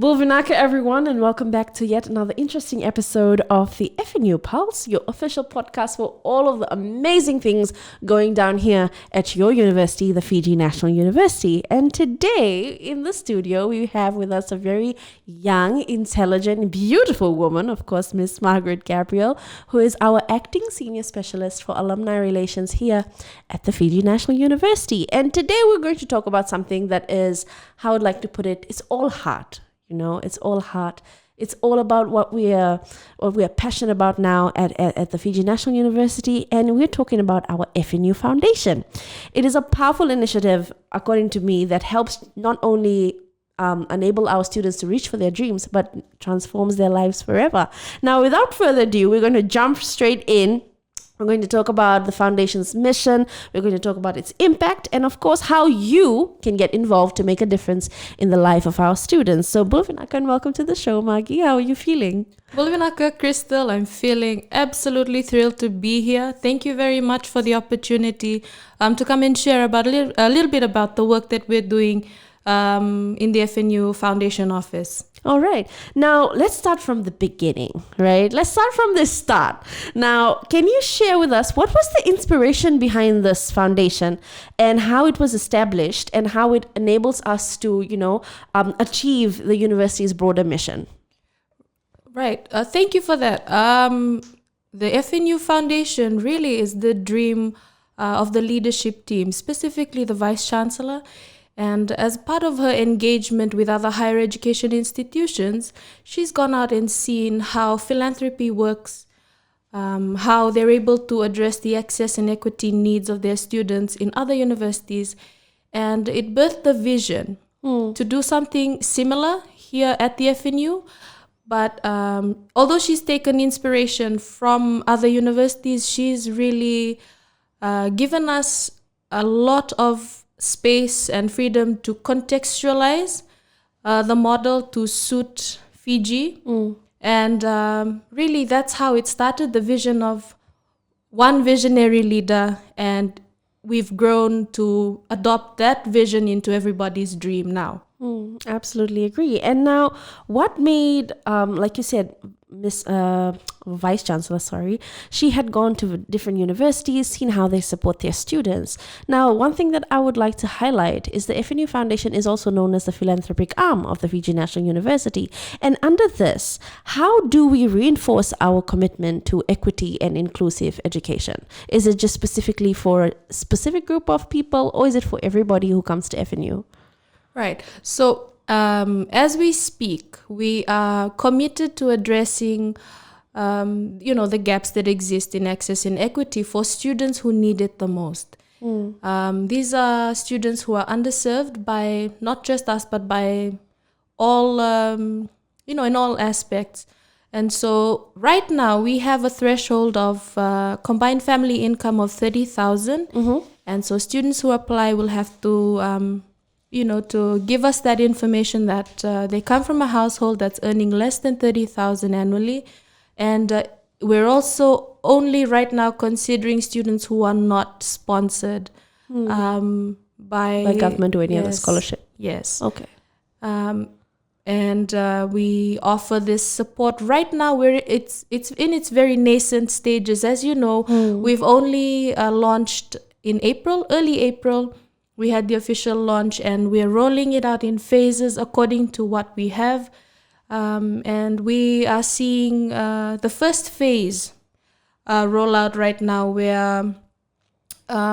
Bulvinaka everyone, and welcome back to yet another interesting episode of the FNU Pulse, your official podcast for all of the amazing things going down here at your university, the Fiji National University. And today in the studio, we have with us a very young, intelligent, beautiful woman, of course, Miss Margaret Gabriel, who is our acting senior specialist for alumni relations here at the Fiji National University. And today we're going to talk about something that is, how I'd like to put it, it's all heart. You know, it's all heart. It's all about what we are passionate about now at the Fiji National University, and we're talking about our FNU Foundation. It is a powerful initiative, according to me, that helps not only enable our students to reach for their dreams, but transforms their lives forever. Now, without further ado, we're going to jump straight in. We're going to talk about the foundation's mission. We're going to talk about its impact and, of course, how you can get involved to make a difference in the life of our students. So, Bulvinaka, and welcome to the show, Maggie. How are you feeling? Bulvinaka, Crystal, I'm feeling absolutely thrilled to be here. Thank you very much for the opportunity to come and share about a little bit about the work that we're doing in the FNU Foundation office. All right. Now, let's start from the beginning, right? Let's start from the start. Now, can you share with us what was the inspiration behind this foundation and how it was established and how it enables us to, achieve the university's broader mission? Right. Thank you for that. The FNU Foundation really is the dream of the leadership team, specifically the Vice Chancellor. And as part of her engagement with other higher education institutions, she's gone out and seen how philanthropy works, how they're able to address the access and equity needs of their students in other universities. And it birthed the vision to do something similar here at the FNU. But although she's taken inspiration from other universities, she's really given us a lot of space and freedom to contextualize the model to suit Fiji. And really that's how it started, the vision of one visionary leader, and we've grown to adopt that vision into everybody's dream now. Absolutely agree. And now, what made, like you said, Miss Vice Chancellor, she had gone to different universities, seen how they support their students. Now, one thing that I would like to highlight is the FNU Foundation is also known as the philanthropic arm of the Fiji National University. And under this, how do we reinforce our commitment to equity and inclusive education? Is it just specifically for a specific group of people, or is it for everybody who comes to FNU? Right. So as we speak, we are committed to addressing, the gaps that exist in access and equity for students who need it the most. These are students who are underserved by not just us, but by all, in all aspects. And so right now we have a threshold of combined family income of 30,000. And so students who apply will have to to give us that information that they come from a household that's earning less than 30,000 annually. And we're also only right now considering students who are not sponsored by government or any other scholarship. Yes. Okay. And we offer this support right now where it's in its very nascent stages. As you know, we've only launched in early April. We had the official launch, and we're rolling it out in phases according to what we have. And we are seeing the first phase roll out right now, where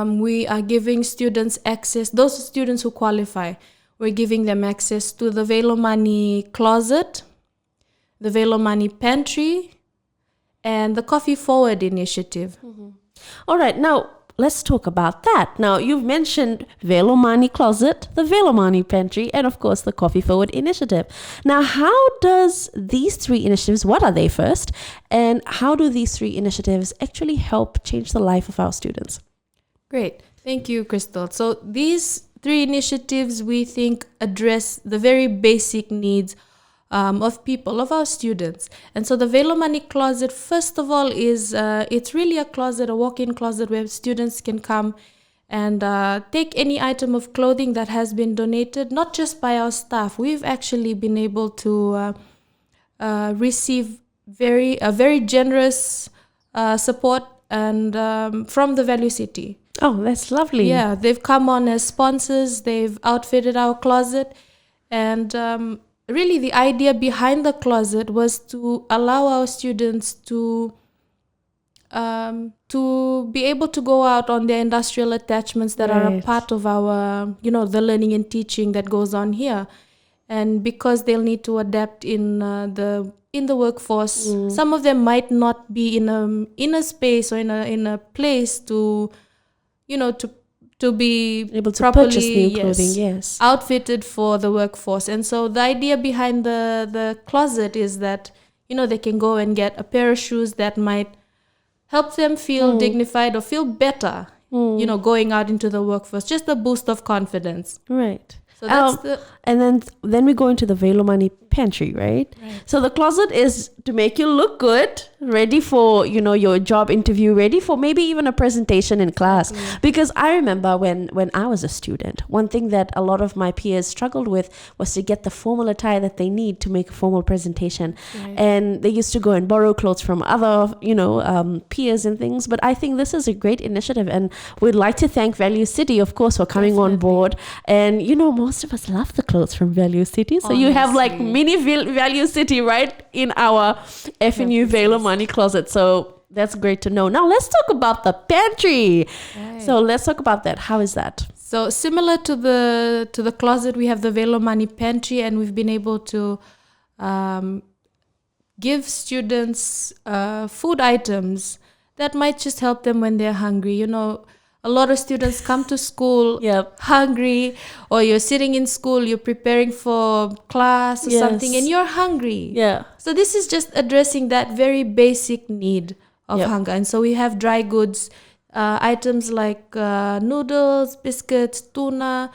we are giving students access, those students who qualify, we're giving them access to the Velomani closet, the Velomani pantry, and the Coffee Forward initiative. All right. Now, let's talk about that. Now, you've mentioned Velomani Closet, the Velomani Pantry, and of course the Coffee Forward initiative. Now, how does these three initiatives, what are they first, and how do these three initiatives actually help change the life of our students? Great. Thank you, Crystal. So these three initiatives, we think, address the very basic needs of people, of our students. And so the Velomani Closet, first of all, is it's really a closet, a walk-in closet where students can come and take any item of clothing that has been donated, not just by our staff. We've actually been able to receive very generous support and from the Value City. Oh, that's lovely. Yeah, they've come on as sponsors. They've outfitted our closet, and really the idea behind the closet was to allow our students to be able to go out on their industrial attachments that are a part of our, the learning and teaching that goes on here. And because they'll need to adapt in the workforce, some of them might not be in a space or in a place to be Able to properly purchase new clothing, yes. outfitted for the workforce. And so the idea behind the closet is that they can go and get a pair of shoes that might help them feel dignified or feel better, going out into the workforce. Just a boost of confidence. Right. So that's and then we go into the Velomani pantry, right? So the closet is to make you look good, ready for, your job interview, ready for maybe even a presentation in class. Because I remember when I was a student, one thing that a lot of my peers struggled with was to get the formal attire that they need to make a formal presentation. And they used to go and borrow clothes from other, peers and things. But I think this is a great initiative, and we'd like to thank Value City, of course, for coming on board. And, most of us love the clothes from Value City. So you have like mini Value City right in our FNU Velomani closet. So that's great to know. Now let's talk about the pantry. So let's talk about that. How is that? So similar to the closet, we have the Velomani pantry, and we've been able to give students food items that might just help them when they're hungry. A lot of students come to school hungry, or you're sitting in school, you're preparing for class or something, and you're hungry. So this is just addressing that very basic need of hunger. And so we have dry goods, items like noodles, biscuits, tuna.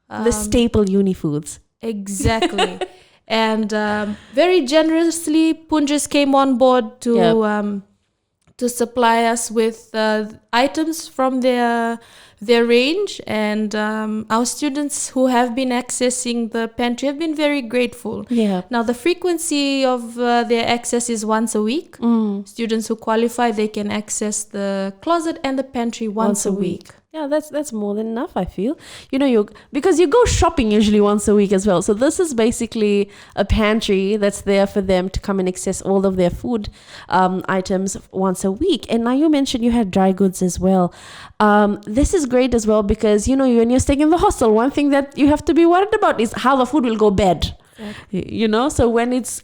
The staple uni foods. Exactly. And very generously, Punjas came on board to supply us with items from their range, and our students who have been accessing the pantry have been very grateful. Now the frequency of their access is once a week. Students who qualify, they can access the closet and the pantry once a week. Yeah, that's more than enough, I feel. Because you go shopping usually once a week as well. So this is basically a pantry that's there for them to come and access all of their food items once a week. And now you mentioned you had dry goods as well. This is great as well because, when you're staying in the hostel, one thing that you have to be worried about is how the food will go bad. So when it's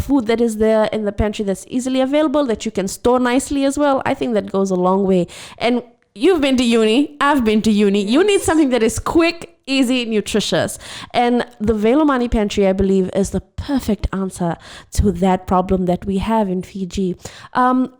food that is there in the pantry that's easily available, that you can store nicely as well, I think that goes a long way. And you've been to uni, I've been to uni. You need something that is quick, easy, nutritious. And the Velomani pantry, I believe, is the perfect answer to that problem that we have in Fiji.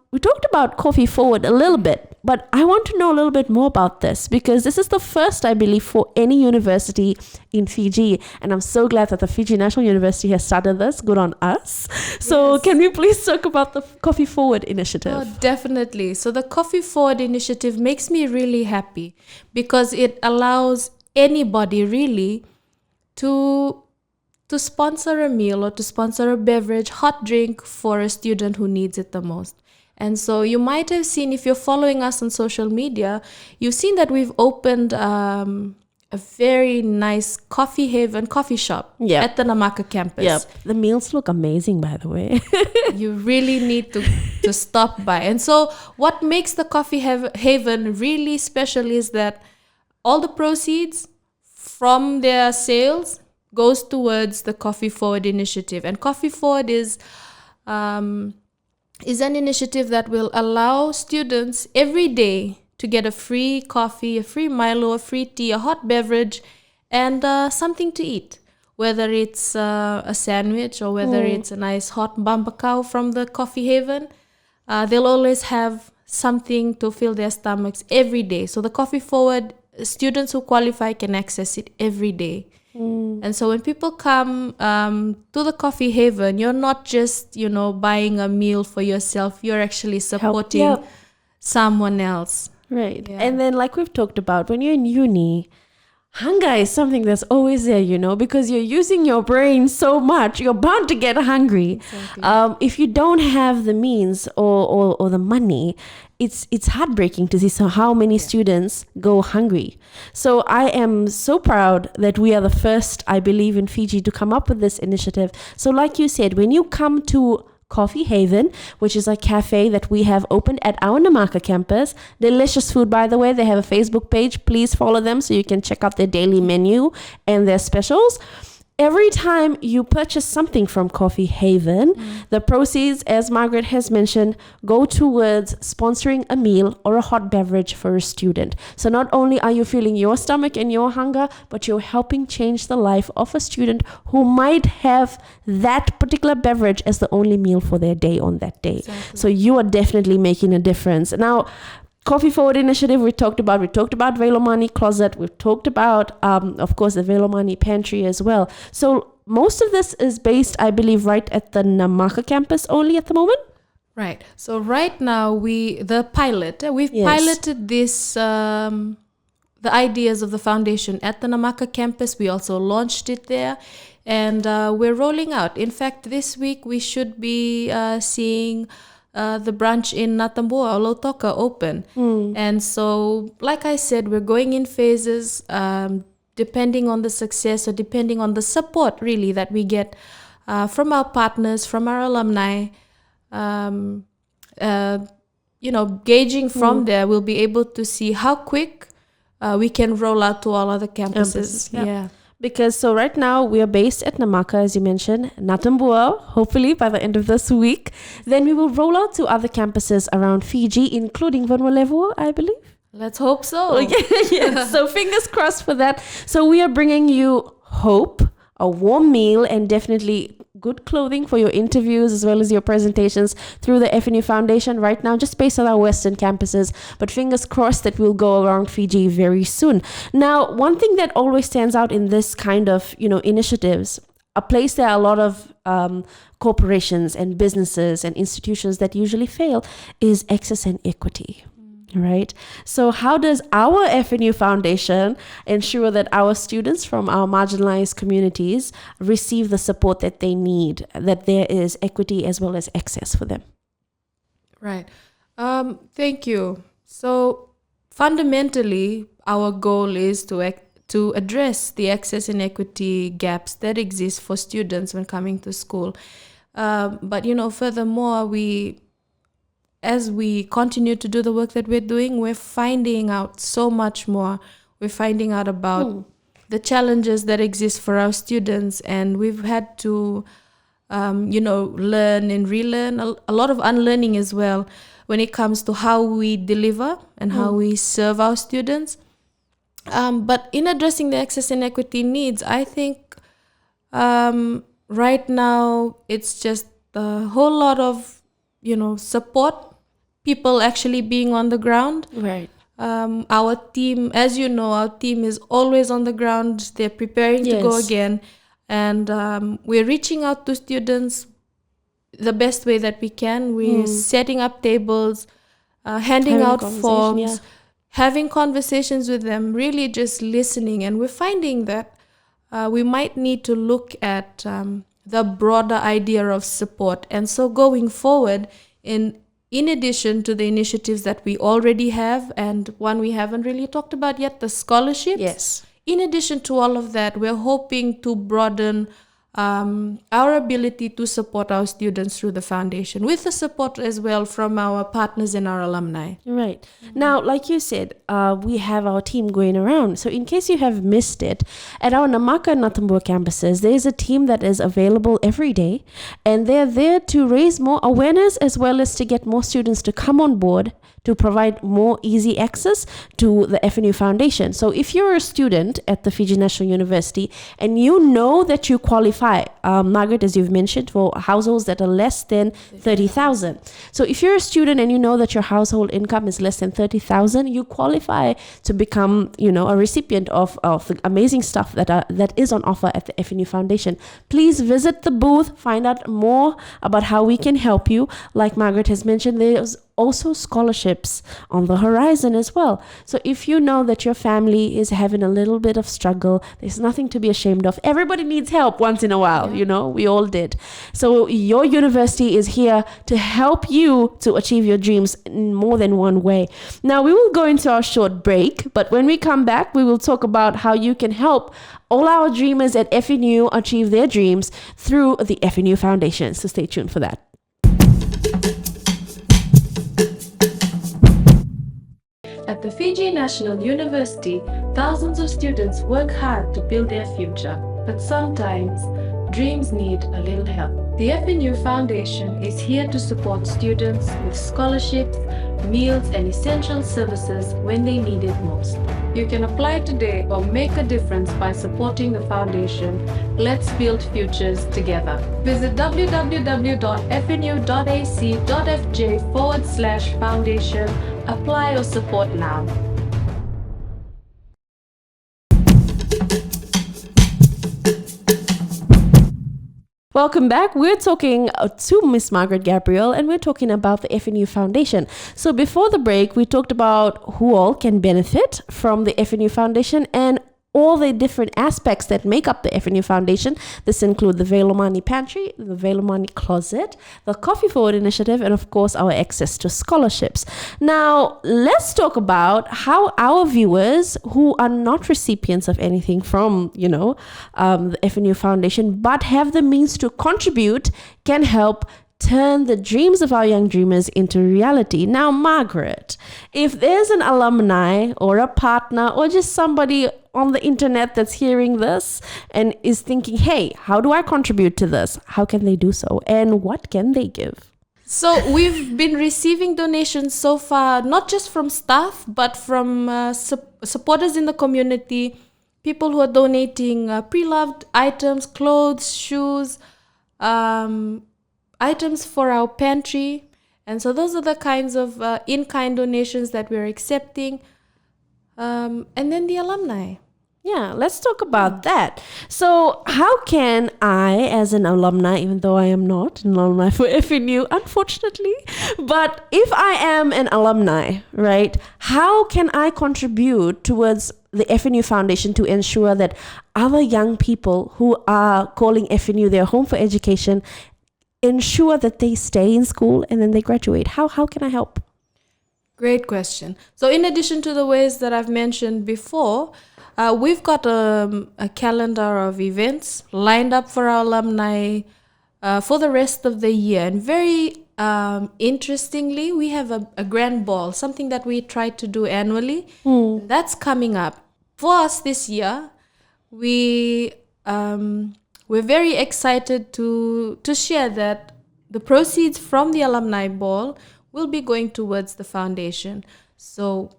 We talked about Coffee Forward a little bit, but I want to know a little bit more about this because this is the first, I believe, for any university in Fiji. And I'm so glad that the Fiji National University has started this. Good on us. So can we please talk about the Coffee Forward initiative? Oh, definitely. So the Coffee Forward initiative makes me really happy because it allows anybody really to sponsor a meal or to sponsor a beverage, hot drink for a student who needs it the most. And so you might have seen, if you're following us on social media, you've seen that we've opened a very nice coffee shop at the Namaka campus. The meals look amazing, by the way. You really need to stop by. And so what makes the Coffee Haven really special is that all the proceeds from their sales goes towards the Coffee Forward initiative. And Coffee Forward is an initiative that will allow students every day to get a free coffee, a free Milo, a free tea, a hot beverage, and something to eat. Whether it's a sandwich or whether it's a nice hot bambakau from the Coffee Haven, they'll always have something to fill their stomachs every day. So the Coffee Forward, students who qualify can access it every day. And so when people come to the Coffee Haven, you're not just, buying a meal for yourself. You're actually supporting someone else. Right. Yeah. And then, like we've talked about, when you're in uni, hunger is something that's always there, because you're using your brain so much, you're bound to get hungry. Exactly. If you don't have the means or the money, it's heartbreaking to see how many students go hungry. So I am so proud that we are the first, I believe, in Fiji to come up with this initiative. So like you said, when you come to Coffee Haven, which is a cafe that we have opened at our Namaka campus. Delicious food, by the way. They have a Facebook page. Please follow them so you can check out their daily menu and their specials. Every time you purchase something from Coffee Haven, the proceeds, as Margaret has mentioned, go towards sponsoring a meal or a hot beverage for a student. So not only are you filling your stomach and your hunger, but you're helping change the life of a student who might have that particular beverage as the only meal for their day on that day. Exactly. So you are definitely making a difference. Now, Coffee Forward Initiative, we talked about Velomani Closet. We've talked about, of course, the Velomani Pantry as well. So most of this is based, I believe, right at the Namaka campus only at the moment? Right. So right now we've piloted this, the ideas of the foundation at the Namaka campus. We also launched it there, and we're rolling out. In fact, this week we should be seeing the branch in Natambua or Lautoka open. And so, like I said, we're going in phases, depending on the success or depending on the support really that we get from our partners, from our alumni. Gauging from there, we'll be able to see how quick we can roll out to all other campuses. Yeah. Because so right now we are based at Namaka, as you mentioned, Natambua, hopefully by the end of this week. Then we will roll out to other campuses around Fiji, including Vanuatu, I believe. Let's hope so. Yes. So fingers crossed for that. So we are bringing you hope, a warm meal, and definitely good clothing for your interviews as well as your presentations through the FNU Foundation right now, just based on our Western campuses. But fingers crossed that we'll go around Fiji very soon. Now, one thing that always stands out in this kind of, initiatives, a place there are a lot of corporations and businesses and institutions that usually fail, is access and equity. Right. So how does our FNU Foundation ensure that our students from our marginalized communities receive the support that they need, that there is equity as well as access for them? Right. Thank you. So fundamentally, our goal is to address the access and equity gaps that exist for students when coming to school. But furthermore, as we continue to do the work that we're doing, we're finding out so much more. We're finding out about the challenges that exist for our students, and we've had to, learn and relearn, a lot of unlearning as well when it comes to how we deliver and how we serve our students. But in addressing the access and equity needs, I think right now it's just a whole lot of support, people actually being on the ground. Right. Our team, as you know, our team is always on the ground. They're preparing to go again. And we're reaching out to students the best way that we can. We're setting up tables, handing out forms, having conversations with them, really just listening. And we're finding that we might need to look at the broader idea of support. And so going forward, in addition to the initiatives that we already have, and one we haven't really talked about yet, the scholarships. Yes. In addition to all of that, we're hoping to broaden our ability to support our students through the foundation, with the support as well from our partners and our alumni. Right. Now, like you said, we have our team going around. So in case you have missed it, at our Namaka and Natambua campuses, there is a team that is available every day, and they're there to raise more awareness as well as to get more students to come on board to provide more easy access to the FNU Foundation. So if you're a student at the Fiji National University and you know that you qualify, Margaret, as you've mentioned, for households that are less than 30,000. So if you're a student and you know that your household income is less than 30,000, you qualify to become, a recipient of the amazing stuff that is on offer at the FNU Foundation. Please visit the booth, find out more about how we can help you. Like Margaret has mentioned, there's also scholarships on the horizon as well. So if you know that your family is having a little bit of struggle, there's nothing to be ashamed of. Everybody needs help once in a while, we all did. So your university is here to help you to achieve your dreams in more than one way. Now we will go into our short break, but when we come back, we will talk about how you can help all our dreamers at FNU achieve their dreams through the FNU Foundation. So stay tuned for that. At the Fiji National University, thousands of students work hard to build their future, but sometimes dreams need a little help. The FNU Foundation is here to support students with scholarships, meals, and essential services when they need it most. You can apply today or make a difference by supporting the foundation. Let's build futures together. Visit www.fnu.ac.fj/foundation. Apply or support now. Welcome back. We're talking to Miss Margaret Gabriel, and we're talking about the FNU Foundation. So before the break, we talked about who all can benefit from the FNU Foundation and all the different aspects that make up the FNU Foundation. This include the Velomani Pantry, the Velomani Closet, the Coffee Forward Initiative, and of course our access to scholarships. Now, let's talk about how our viewers who are not recipients of anything from, the FNU Foundation, but have the means to contribute, can help turn the dreams of our young dreamers into reality. Now, Margaret, if there's an alumni or a partner or just somebody on the internet that's hearing this and is thinking, hey, how do I contribute to this? How can they do so? And what can they give? So we've been receiving donations so far, not just from staff, but from supporters in the community, people who are donating pre-loved items, clothes, shoes, items for our pantry. And so those are the kinds of in-kind donations that we're accepting. And then the alumni. Yeah, let's talk about that. So how can I, as an alumni, even though I am not an alumni for FNU, unfortunately, but if I am an alumni, right, how can I contribute towards the FNU Foundation to ensure that other young people who are calling FNU their home for education ensure that they stay in school and then they graduate? How can I help? Great question. So in addition to the ways that I've mentioned before, we've got a calendar of events lined up for our alumni for the rest of the year. And very interestingly, we have a grand ball, something that we try to do annually. That's coming up. For us this year, we're very excited to share that the proceeds from the alumni ball will be going towards the foundation. So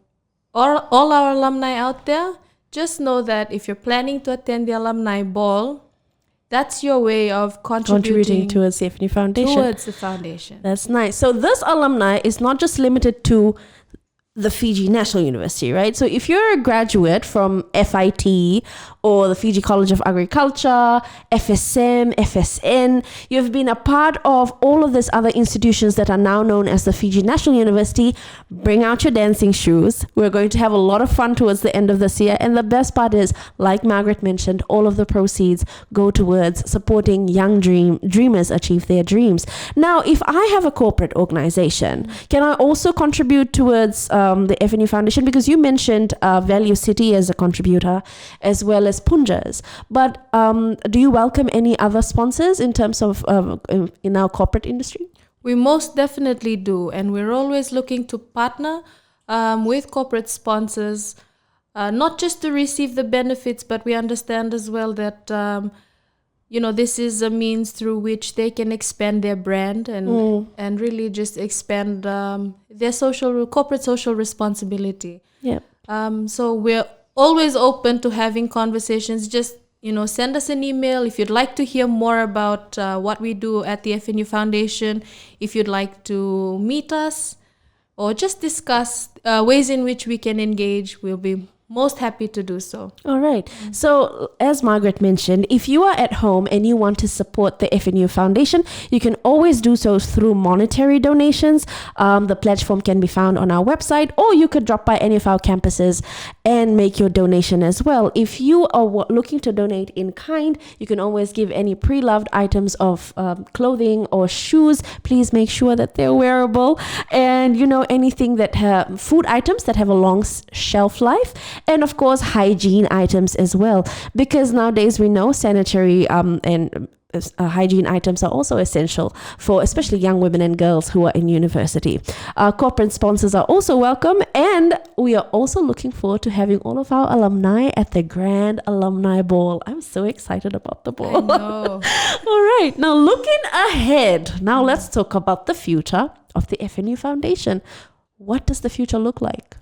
all our alumni out there, just know that if you're planning to attend the alumni ball, that's your way of contributing towards the FNU Foundation. Towards the foundation. That's nice. So this alumni is not just limited to the Fiji National University, right? So if you're a graduate from FIT or the Fiji College of Agriculture, FSM, FSN, you've been a part of all of these other institutions that are now known as the Fiji National University, bring out your dancing shoes. We're going to have a lot of fun towards the end of this year. And the best part is, like Margaret mentioned, all of the proceeds go towards supporting young dreamers achieve their dreams. Now, if I have a corporate organization, can I also contribute towards the FNU Foundation? Because you mentioned Value City as a contributor, as well as Punjas. But do you welcome any other sponsors in terms of in our corporate industry? We most definitely do. And we're always looking to partner with corporate sponsors, not just to receive the benefits, but we understand as well that this is a means through which they can expand their brand and really just expand their corporate social responsibility. Yeah. So we're always open to having conversations. Just send us an email if you'd like to hear more about what we do at the FNU Foundation. If you'd like to meet us or just discuss ways in which we can engage, we'll be most happy to do so. All right. So, as Margaret mentioned, if you are at home and you want to support the FNU Foundation, you can always do so through monetary donations. The pledge form can be found on our website, or you could drop by any of our campuses and make your donation as well. If you are looking to donate in kind, you can always give any pre-loved items of clothing or shoes. Please make sure that they're wearable, and anything that have food items that have a long shelf life. And of course, hygiene items as well, because nowadays we know sanitary and hygiene items are also essential for especially young women and girls who are in university. Corporate sponsors are also welcome, and we are also looking forward to having all of our alumni at the Grand Alumni Ball. I'm so excited about the ball. I know. All right, now looking ahead, now let's talk about the future of the FNU Foundation. What does the future look like?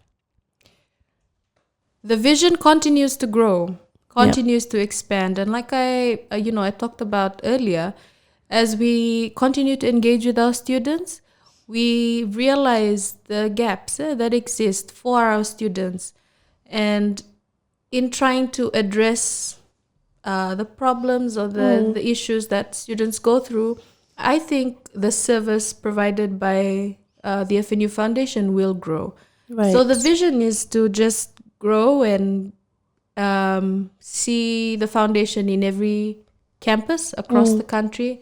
The vision continues to grow, continues to expand. And like I talked about earlier, as we continue to engage with our students, we realize the gaps that exist for our students. And in trying to address the problems or the issues that students go through, I think the service provided by the FNU Foundation will grow. Right. So the vision is to just grow and see the foundation in every campus across the country,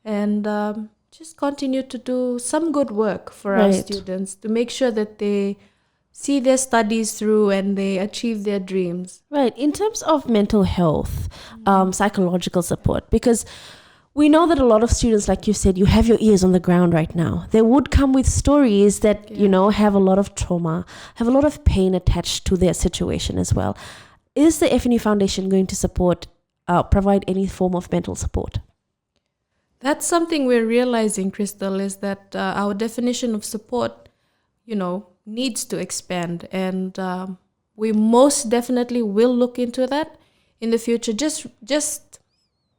and just continue to do some good work for our students to make sure that they see their studies through and they achieve their dreams. Right. In terms of mental health, psychological support, because we know that a lot of students, like you said, you have your ears on the ground right now. They would come with stories that, have a lot of trauma, have a lot of pain attached to their situation as well. Is the FNU Foundation going to provide any form of mental support? That's something we're realizing, Crystal, is that our definition of support, needs to expand. And we most definitely will look into that in the future. Just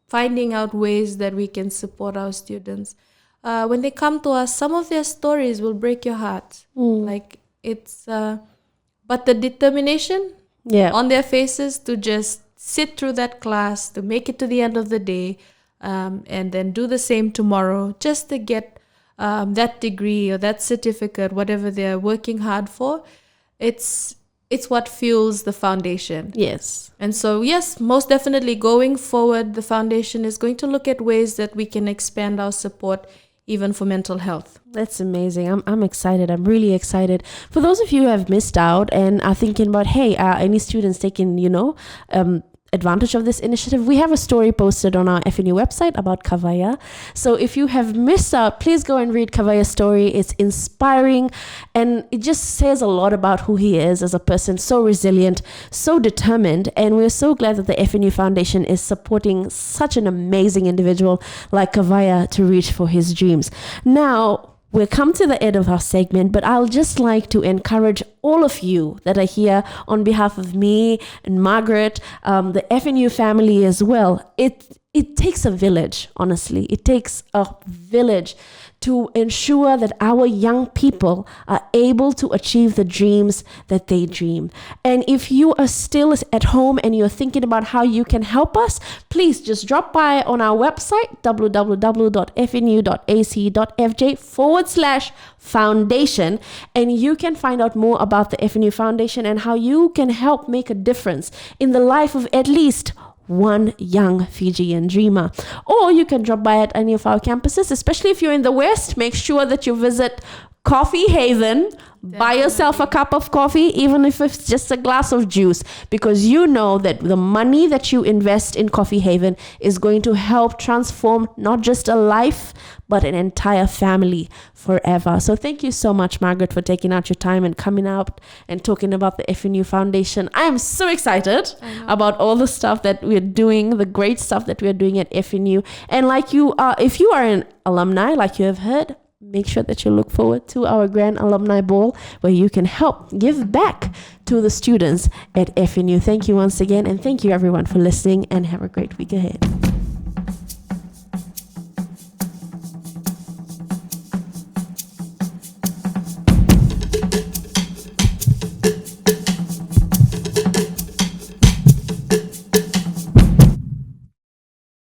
finding out ways that we can support our students. When they come to us, some of their stories will break your heart. Like but the determination on their faces to just sit through that class, to make it to the end of the day, and then do the same tomorrow, just to get that degree or that certificate, whatever they're working hard for. It's what fuels the foundation. Yes. And so, yes, most definitely going forward, the foundation is going to look at ways that we can expand our support even for mental health. That's amazing. I'm excited. I'm really excited. For those of you who have missed out and are thinking about, hey, any students taking, advantage of this initiative, we have a story posted on our FNU website about Kavaya. So if you have missed out, please go and read Kavaya's story. It's inspiring, and it just says a lot about who he is as a person, so resilient, so determined, and we're so glad that the FNU Foundation is supporting such an amazing individual like Kavaya to reach for his dreams. Now, we'll come to the end of our segment, but I'll just like to encourage all of you that are here on behalf of me and Margaret, the FNU family as well. It takes a village, honestly. It takes a village to ensure that our young people are able to achieve the dreams that they dream. And if you are still at home and you're thinking about how you can help us, please just drop by on our website, www.fnu.ac.fj/foundation, and you can find out more about the FNU Foundation and how you can help make a difference in the life of at least one young Fijian dreamer. Or you can drop by at any of our campuses, especially if you're in the West. Make sure that you visit Coffee Haven. Buy yourself a cup of coffee, even if it's just a glass of juice, because you know that the money that you invest in Coffee Haven is going to help transform not just a life, but an entire family forever. So thank you so much, Margaret, for taking out your time and coming out and talking about the FNU Foundation. I am so excited about all the stuff that we're doing, the great stuff that we're doing at FNU. And like you are, if you are an alumni, like you have heard, make sure that you look forward to our Grand Alumni Ball, where you can help give back to the students at FNU. Thank you once again, and thank you everyone for listening, and have a great week ahead.